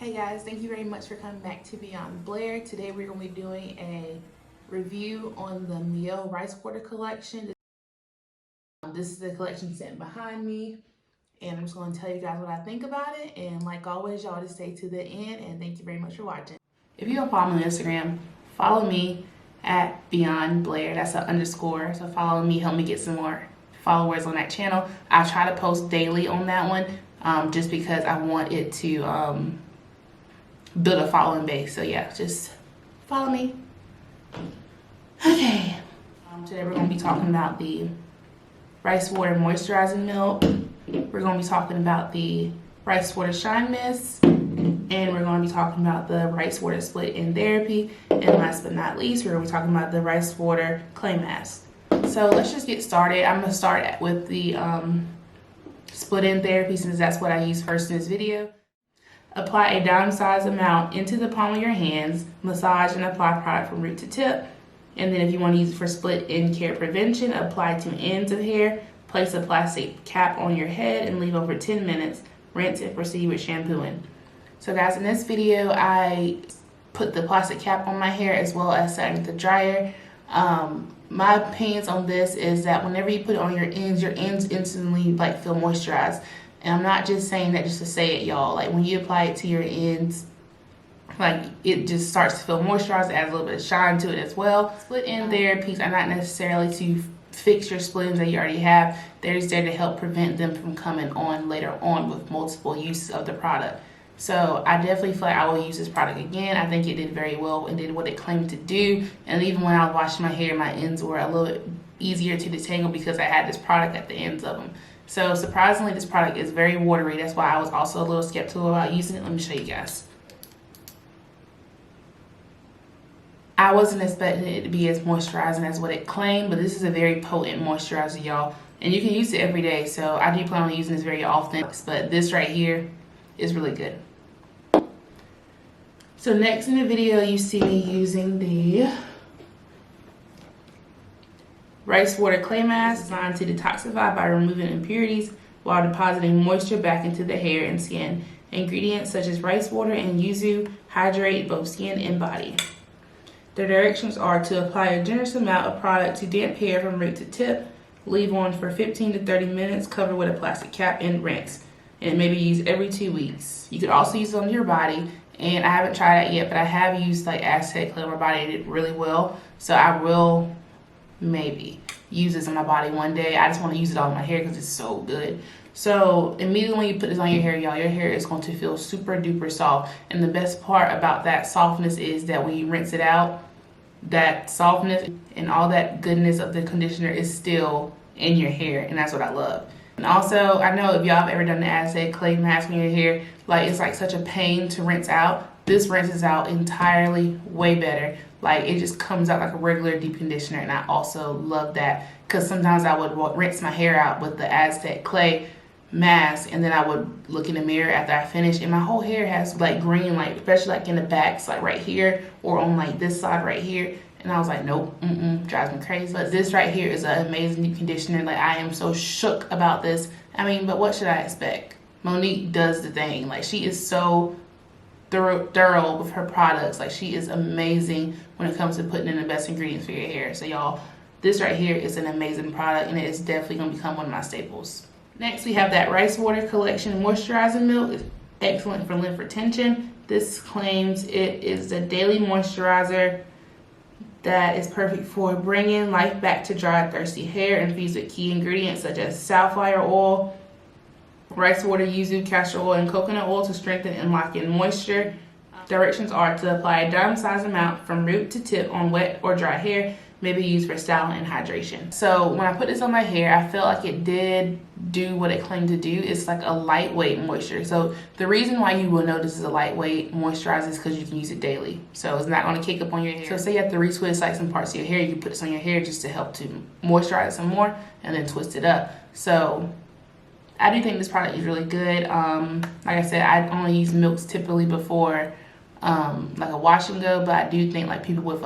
Hey guys, thank you very much for coming back to Beyond Blair. Today we're going to be doing a review on the Mielle Rice Water collection. This is the collection sitting behind me, and I'm just going to tell you guys what I think about it. And like always, y'all just stay to the end, and thank you very much for watching. If you don't follow me on Instagram, follow me at Beyond Blair. That's an underscore, so follow me, help me get some more followers on that channel. I try to post daily on that one, just because I want it to build a following base. So yeah, just follow me. Okay, today we're going to be talking about the rice water moisturizing milk. We're going to be talking about the rice water shine mist, and we're going to be talking about the rice water split in therapy, and last but not least we're going to be talking about the rice water clay mask. So let's just get started. I'm going to start with the split in therapy, since that's what I use first in this video. Apply a dime-sized amount into the palm of your hands, massage and apply product from root to tip. And then if you want to use it for split-end care prevention, apply to ends of hair, place a plastic cap on your head and leave over 10 minutes. Rinse and proceed with shampooing. So guys, in this video, I put the plastic cap on my hair as well as setting the dryer. My opinions on this is that whenever you put it on your ends instantly feel moisturized. And I'm not just saying that just to say it, y'all. Like when you apply it to your ends, it just starts to feel moisturized, adds a little bit of shine to it as well. Split end therapies are not necessarily to fix your split ends that you already have. They're just there to help prevent them from coming on later on with multiple uses of the product. So I definitely feel like I will use this product again. I think it did very well and did what it claimed to do. And even when I was washing my hair, my ends were a little bit easier to detangle because I had this product at the ends of them. So surprisingly, this product is very watery. That's why I was also a little skeptical about using it. Let me show you guys. I wasn't expecting it to be as moisturizing as what it claimed, but this is a very potent moisturizer, y'all. And you can use it every day, so I do plan on using this very often. But this right here is really good. So next in the video, you see me using the rice water clay mask, designed to detoxify by removing impurities while depositing moisture back into the hair and skin. Ingredients such as rice water and yuzu hydrate both skin and body. The directions are to apply a generous amount of product to damp hair from root to tip, leave on for 15 to 30 minutes, cover with a plastic cap, and rinse. And it may be used every 2 weeks. You could also use it on your body, and I haven't tried that yet, but I have used Aztec clay on my body. It did really well, so I will maybe use this on my body one day. I just want to use it on my hair because it's so good. So immediately when you put this on your hair, y'all, your hair is going to feel super duper soft. And the best part about that softness is that when you rinse it out, that softness and all that goodness of the conditioner is still in your hair, and that's what I love. And also, I know if y'all have ever done the Aztec clay mask in your hair, it's such a pain to rinse out. This rinses out entirely way better. It just comes out like a regular deep conditioner, and I also love that because sometimes I would rinse my hair out with the Aztec clay mask, and then I would look in the mirror after I finish, and my whole hair has green, especially in the backs, right here, or on this side right here. And I was like, nope, drives me crazy. But this right here is an amazing deep conditioner. I am so shook about this. I mean, but what should I expect? Monique does the thing. She is so thorough with her products. She is amazing when it comes to putting in the best ingredients for your hair. So y'all, this right here is an amazing product, and it is definitely going to become one of my staples. Next, we have that rice water collection moisturizing milk. It's excellent for lymph retention. This claims it is a daily moisturizer that is perfect for bringing life back to dry, thirsty hair, infused with key ingredients such as safflower oil, rice water, yuzu, castor oil, and coconut oil to strengthen and lock in moisture. Directions are to apply a dime-sized amount from root to tip on wet or dry hair, may be used for styling and hydration. So when I put this on my hair, I felt like it did do what it claimed to do. It's a lightweight moisture. So the reason why you will know this is a lightweight moisturizer is because you can use it daily. So it's not going to kick up on your hair. So say you have to retwist some parts of your hair, you can put this on your hair just to help to moisturize it some more and then twist it up. So I do think this product is really good. Like I said, I only use milks typically before a wash and go, but I do think people with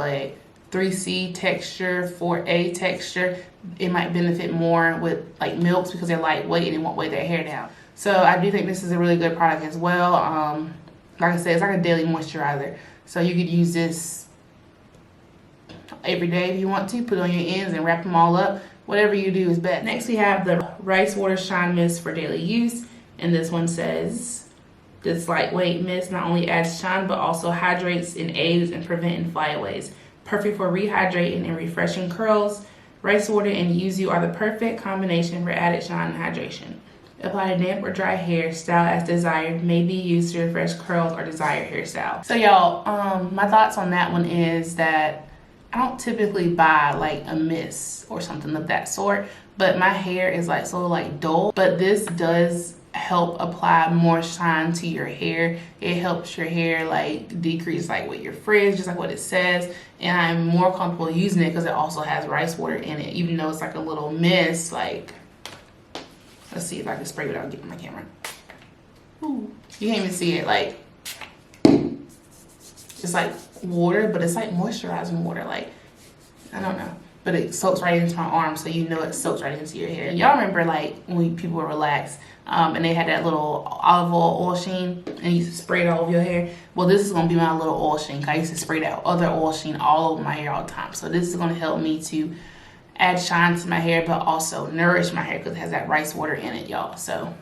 3C texture, 4A texture, it might benefit more with milks because they're lightweight and it won't weigh their hair down. So I do think this is a really good product as well. like I said, it's like a daily moisturizer. So you could use this every day if you want to. Put it on your ends and wrap them all up. Whatever you do is best. Next we have the Rice Water Shine Mist for daily use. And this one says, this lightweight mist not only adds shine but also hydrates and aids in preventing flyaways. Perfect for rehydrating and refreshing curls. Rice water and yuzu are the perfect combination for added shine and hydration. Apply to damp or dry hair, style as desired, may be used to refresh curls or desired hairstyle. So y'all, my thoughts on that one is that I don't typically buy like a mist or something of that sort, but my hair is like so like dull, but this does help apply more shine to your hair. It helps your hair like decrease like with your frizz, just like what it says, and I'm more comfortable using it because it also has rice water in it, even though it's like a little mist. Like, let's see if I can spray without getting my camera. Ooh, you can't even see it. Like, it's like water, but it's like moisturizing water. Like, I don't know, but it soaks right into my arm, so you know it soaks right into your hair. Y'all remember like when people were relaxed and they had that little olive oil sheen and you used to spray it all over your hair? Well, this is gonna be my little oil sheen. I used to spray that other oil sheen all over my hair all the time. So this is gonna help me to add shine to my hair, but also nourish my hair because it has that rice water in it, y'all. So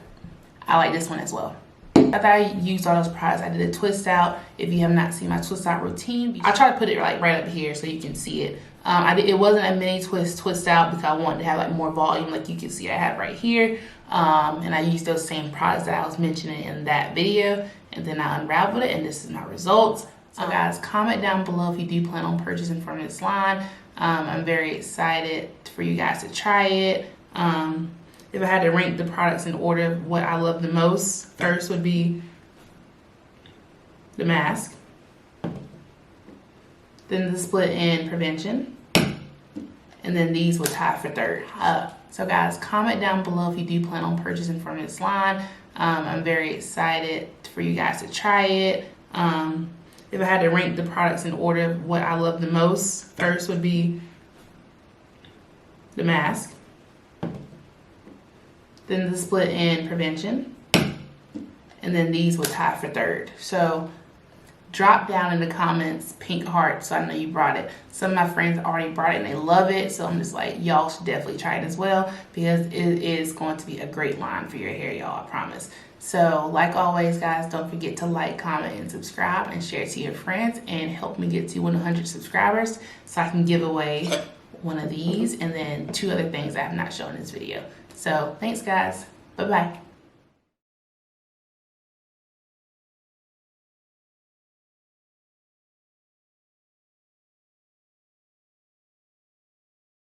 I like this one as well. After I used all those products, I did a twist out. If you have not seen my twist out routine, I try to put it like right up here so you can see it. It wasn't a mini twist out because I wanted to have like more volume, like you can see I have right here. And I used those same products that I was mentioning in that video, and then I unraveled it, and this is my results. So guys, comment down below if you do plan on purchasing from this line. I'm very excited for you guys to try it. If I had to rank the products in order of what I love the most, first would be the Masque, then the Split End Prevention, and then these will tie for third. So guys, comment down below if you do plan on purchasing from this line. I'm very excited for you guys to try it. If I had to rank the products in order of what I love the most, first would be the Masque, then the Split End Prevention, and then these will tie for third. So drop down in the comments pink heart so I know you brought it. Some of my friends already brought it and they love it, so I'm just like, y'all should definitely try it as well because it is going to be a great line for your hair, y'all, I promise. So like always guys, don't forget to like, comment, and subscribe and share it to your friends and help me get to 100 subscribers so I can give away one of these and then 2 other things I have not shown in this video. So thanks guys, bye bye.